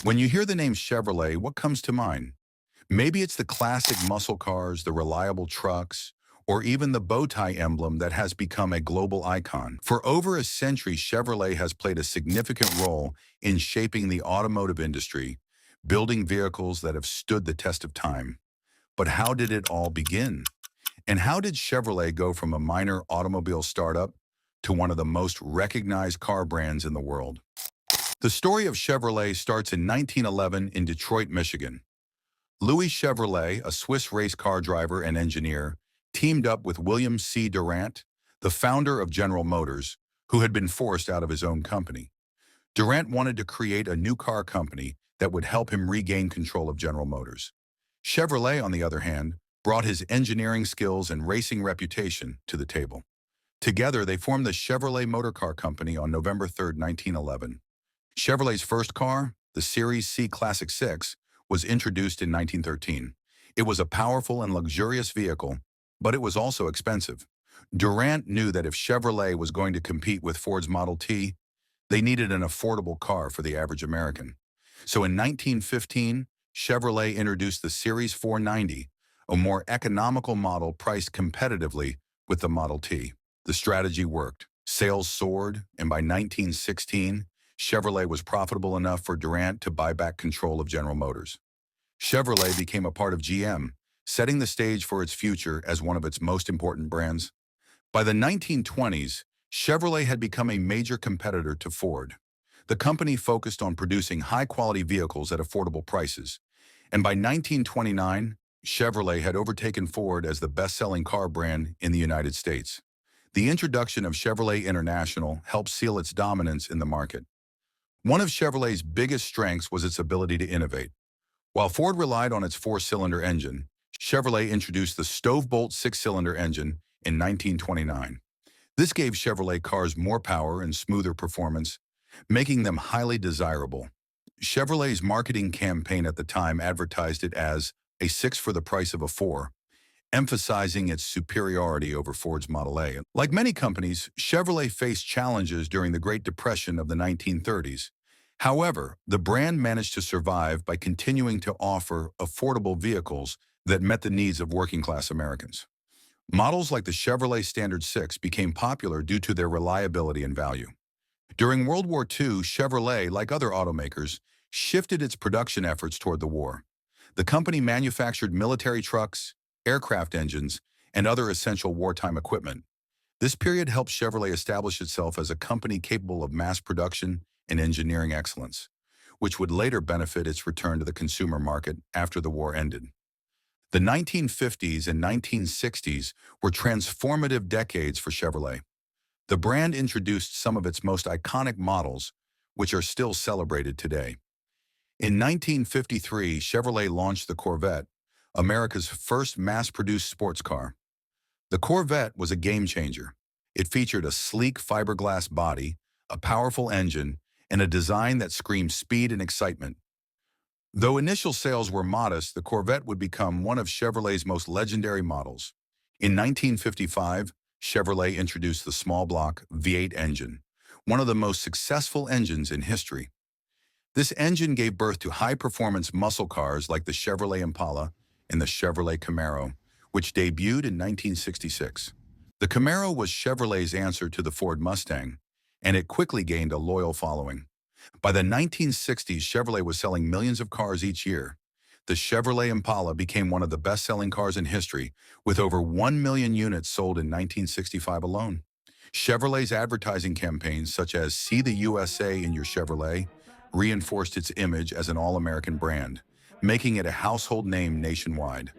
When you hear the name Chevrolet, what comes to mind? Maybe it's the classic muscle cars, the reliable trucks, or even the bow tie emblem that has become a global icon. For over a century, Chevrolet has played a significant role in shaping the automotive industry, building vehicles that have stood the test of time. But how did it all begin? And how did Chevrolet go from a minor automobile startup to one of the most recognized car brands in the world? The story of Chevrolet starts in 1911 in Detroit, Michigan. Louis Chevrolet, a Swiss race car driver and engineer, teamed up with William C. Durant, the founder of General Motors, who had been forced out of his own company. Durant wanted to create a new car company that would help him regain control of General Motors. Chevrolet, on the other hand, brought his engineering skills and racing reputation to the table. Together, they formed the Chevrolet Motor Car Company on November 3, 1911. Chevrolet's first car, the Series C Classic 6, was introduced in 1913. It was a powerful and luxurious vehicle, but it was also expensive. Durant knew that if Chevrolet was going to compete with Ford's Model T, they needed an affordable car for the average American. So in 1915, Chevrolet introduced the Series 490, a more economical model priced competitively with the Model T. The strategy worked. Sales soared, and by 1916, Chevrolet was profitable enough for Durant to buy back control of General Motors. Chevrolet became a part of GM, setting the stage for its future as one of its most important brands. By the 1920s, Chevrolet had become a major competitor to Ford. The company focused on producing high-quality vehicles at affordable prices, and by 1929, Chevrolet had overtaken Ford as the best-selling car brand in the United States. The introduction of Chevrolet International helped seal its dominance in the market. One of Chevrolet's biggest strengths was its ability to innovate. While Ford relied on its four-cylinder engine, Chevrolet introduced the Stove-Bolt six-cylinder engine in 1929. This gave Chevrolet cars more power and smoother performance, making them highly desirable. Chevrolet's marketing campaign at the time advertised it as a six for the price of a four, emphasizing its superiority over Ford's Model A. Like many companies, Chevrolet faced challenges during the Great Depression of the 1930s. However, the brand managed to survive by continuing to offer affordable vehicles that met the needs of working-class Americans. Models like the Chevrolet Standard 6 became popular due to their reliability and value. During World War II, Chevrolet, like other automakers, shifted its production efforts toward the war. The company manufactured military trucks, aircraft engines, and other essential wartime equipment. This period helped Chevrolet establish itself as a company capable of mass production and engineering excellence, which would later benefit its return to the consumer market after the war ended. The 1950s and 1960s were transformative decades for Chevrolet. The brand introduced some of its most iconic models, which are still celebrated today. In 1953, Chevrolet launched the Corvette, America's first mass-produced sports car. The Corvette was a game-changer. It featured a sleek fiberglass body, a powerful engine, and a design that screamed speed and excitement. Though initial sales were modest, the Corvette would become one of Chevrolet's most legendary models. In 1955, Chevrolet introduced the small-block V8 engine, one of the most successful engines in history. This engine gave birth to high-performance muscle cars like the Chevrolet Impala and the Chevrolet Camaro, which debuted in 1966. The Camaro was Chevrolet's answer to the Ford Mustang, and it quickly gained a loyal following. By the 1960s, Chevrolet was selling millions of cars each year. The Chevrolet Impala became one of the best-selling cars in history, with over 1 million units sold in 1965 alone. Chevrolet's advertising campaigns, such as "See the USA in your Chevrolet," reinforced its image as an all-American brand, making it a household name nationwide.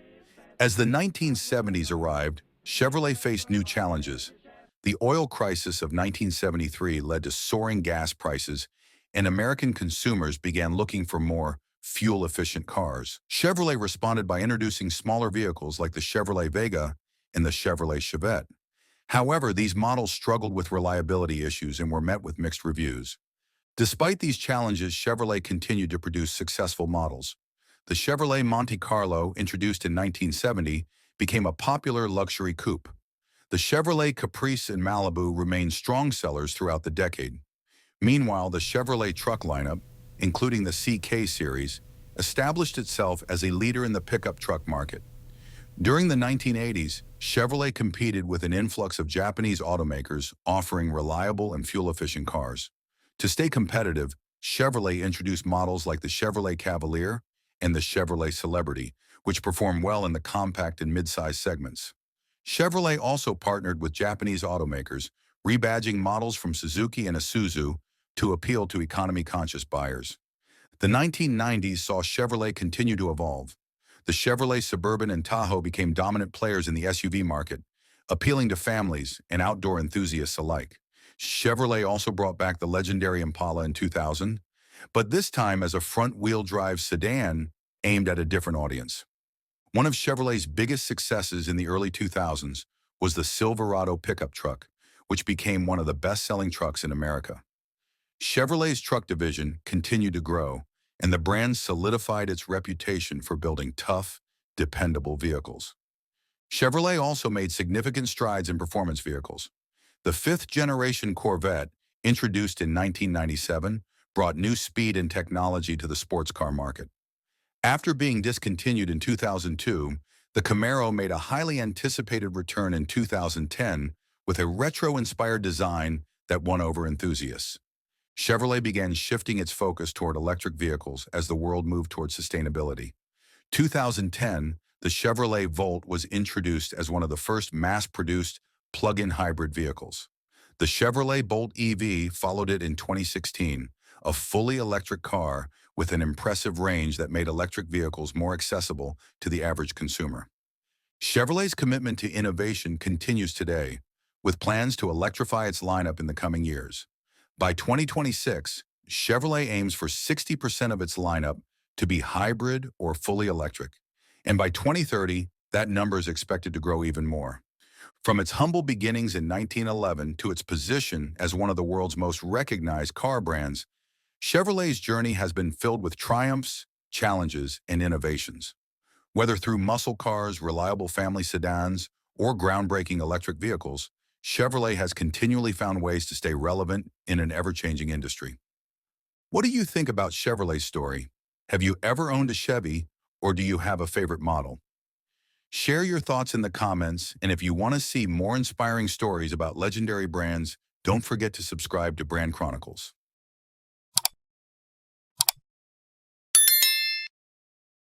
As the 1970s arrived, Chevrolet faced new challenges. The oil crisis of 1973 led to soaring gas prices, and American consumers began looking for more fuel-efficient cars. Chevrolet responded by introducing smaller vehicles like the Chevrolet Vega and the Chevrolet Chevette. However, these models struggled with reliability issues and were met with mixed reviews. Despite these challenges, Chevrolet continued to produce successful models. The Chevrolet Monte Carlo, introduced in 1970, became a popular luxury coupe. The Chevrolet Caprice and Malibu remained strong sellers throughout the decade. Meanwhile, the Chevrolet truck lineup, including the CK series, established itself as a leader in the pickup truck market. During the 1980s, Chevrolet competed with an influx of Japanese automakers offering reliable and fuel-efficient cars. To stay competitive, Chevrolet introduced models like the Chevrolet Cavalier and the Chevrolet Celebrity, which perform well in the compact and mid-size segments. Chevrolet also partnered with Japanese automakers, rebadging models from Suzuki and Isuzu to appeal to economy-conscious buyers. The 1990s saw Chevrolet continue to evolve. The Chevrolet Suburban and Tahoe became dominant players in the SUV market, appealing to families and outdoor enthusiasts alike. Chevrolet also brought back the legendary Impala in 2000, but this time as a front-wheel drive sedan aimed at a different audience. One of Chevrolet's biggest successes in the early 2000s was the Silverado pickup truck, which became one of the best-selling trucks in America. Chevrolet's truck division continued to grow, and the brand solidified its reputation for building tough, dependable vehicles. Chevrolet also made significant strides in performance vehicles. The fifth-generation Corvette, introduced in 1997, brought new speed and technology to the sports car market. After being discontinued in 2002, the Camaro made a highly anticipated return in 2010 with a retro-inspired design that won over enthusiasts. Chevrolet began shifting its focus toward electric vehicles as the world moved toward sustainability. 2010, the Chevrolet Volt was introduced as one of the first mass-produced plug-in hybrid vehicles. The Chevrolet Bolt EV followed it in 2016, a fully electric car with an impressive range that made electric vehicles more accessible to the average consumer. Chevrolet's commitment to innovation continues today, with plans to electrify its lineup in the coming years. By 2026, Chevrolet aims for 60% of its lineup to be hybrid or fully electric, and by 2030, that number is expected to grow even more. From its humble beginnings in 1911 to its position as one of the world's most recognized car brands, Chevrolet's journey has been filled with triumphs, challenges, and innovations. Whether through muscle cars, reliable family sedans, or groundbreaking electric vehicles, Chevrolet has continually found ways to stay relevant in an ever-changing industry. What do you think about Chevrolet's story? Have you ever owned a Chevy, or do you have a favorite model? Share your thoughts in the comments, and if you want to see more inspiring stories about legendary brands, don't forget to subscribe to Brand Chronicles.